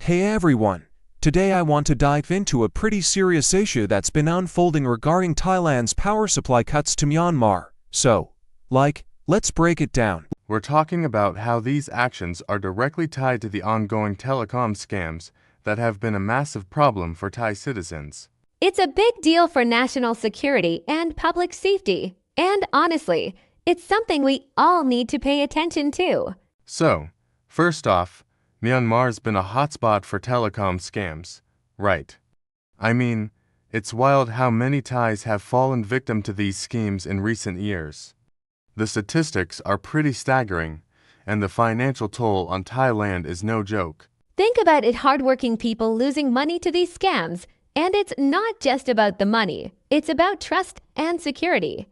Hey everyone! Today I want to dive into a pretty serious issue that's been unfolding regarding Thailand's power supply cuts to Myanmar. Let's break it down. We're talking about how these actions are directly tied to the ongoing telecom scams that have been a massive problem for Thai citizens. It's a big deal for national security and public safety. And honestly, it's something we all need to pay attention to. So, first off, Myanmar's been a hotspot for telecom scams, right? I mean, it's wild how many Thais have fallen victim to these schemes in recent years. The statistics are pretty staggering, and the financial toll on Thailand is no joke. Think about it, hardworking people losing money to these scams. And it's not just about the money, it's about trust and security.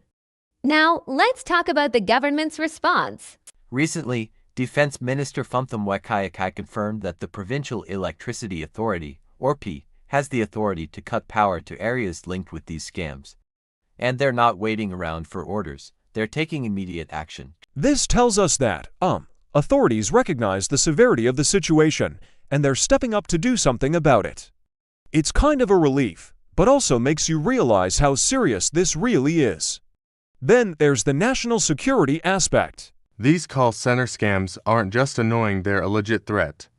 Now, let's talk about the government's response. Recently, Defence Minister Phumtham Wechayachai confirmed that the Provincial Electricity Authority, or P, has the authority to cut power to areas linked with these scams. And they're not waiting around for orders, they're taking immediate action. This tells us that, authorities recognize the severity of the situation, and they're stepping up to do something about it. It's kind of a relief, but also makes you realize how serious this really is. Then there's the national security aspect. These call center scams aren't just annoying, they're a legit threat.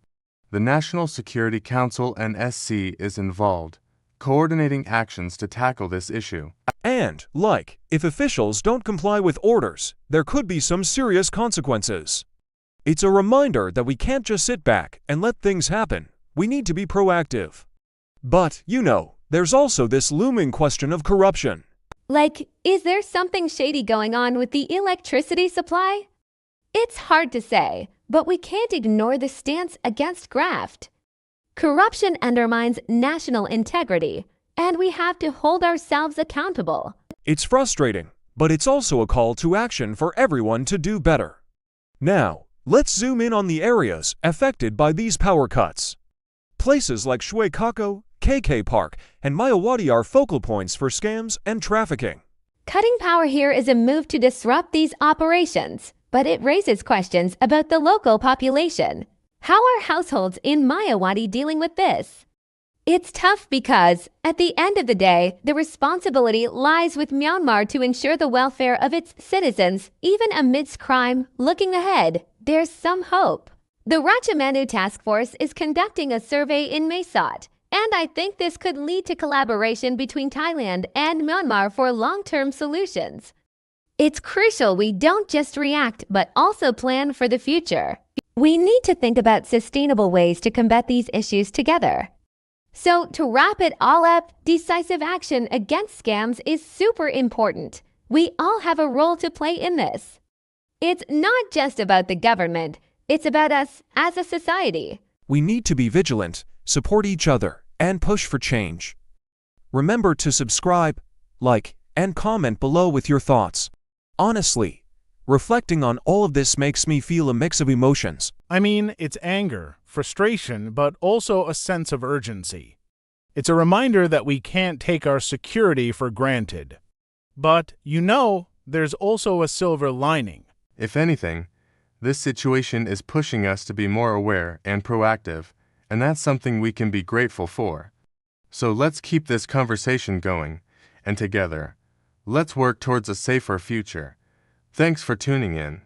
The National Security Council and SC is involved, coordinating actions to tackle this issue. And, if officials don't comply with orders, there could be some serious consequences. It's a reminder that we can't just sit back and let things happen. We need to be proactive. But, there's also this looming question of corruption. Is there something shady going on with the electricity supply? It's hard to say, but we can't ignore the stance against graft. Corruption undermines national integrity, and we have to hold ourselves accountable. It's frustrating, but it's also a call to action for everyone to do better. Now, let's zoom in on the areas affected by these power cuts. Places like Shui Kako, KK Park, and Mayawati are focal points for scams and trafficking. Cutting power here is a move to disrupt these operations, but it raises questions about the local population. How are households in Mayawati dealing with this? It's tough because, at the end of the day, the responsibility lies with Myanmar to ensure the welfare of its citizens, even amidst crime. Looking ahead, there's some hope. The Rachamanu Task Force is conducting a survey in Maysot, and I think this could lead to collaboration between Thailand and Myanmar for long-term solutions. It's crucial we don't just react, but also plan for the future. We need to think about sustainable ways to combat these issues together. So, to wrap it all up, decisive action against scams is super important. We all have a role to play in this. It's not just about the government, it's about us as a society. We need to be vigilant, support each other, and push for change. Remember to subscribe, and comment below with your thoughts. Honestly, reflecting on all of this makes me feel a mix of emotions. I mean, it's anger, frustration, but also a sense of urgency. It's a reminder that we can't take our security for granted. But, there's also a silver lining. If anything, this situation is pushing us to be more aware and proactive, and that's something we can be grateful for. So let's keep this conversation going, and together, let's work towards a safer future. Thanks for tuning in.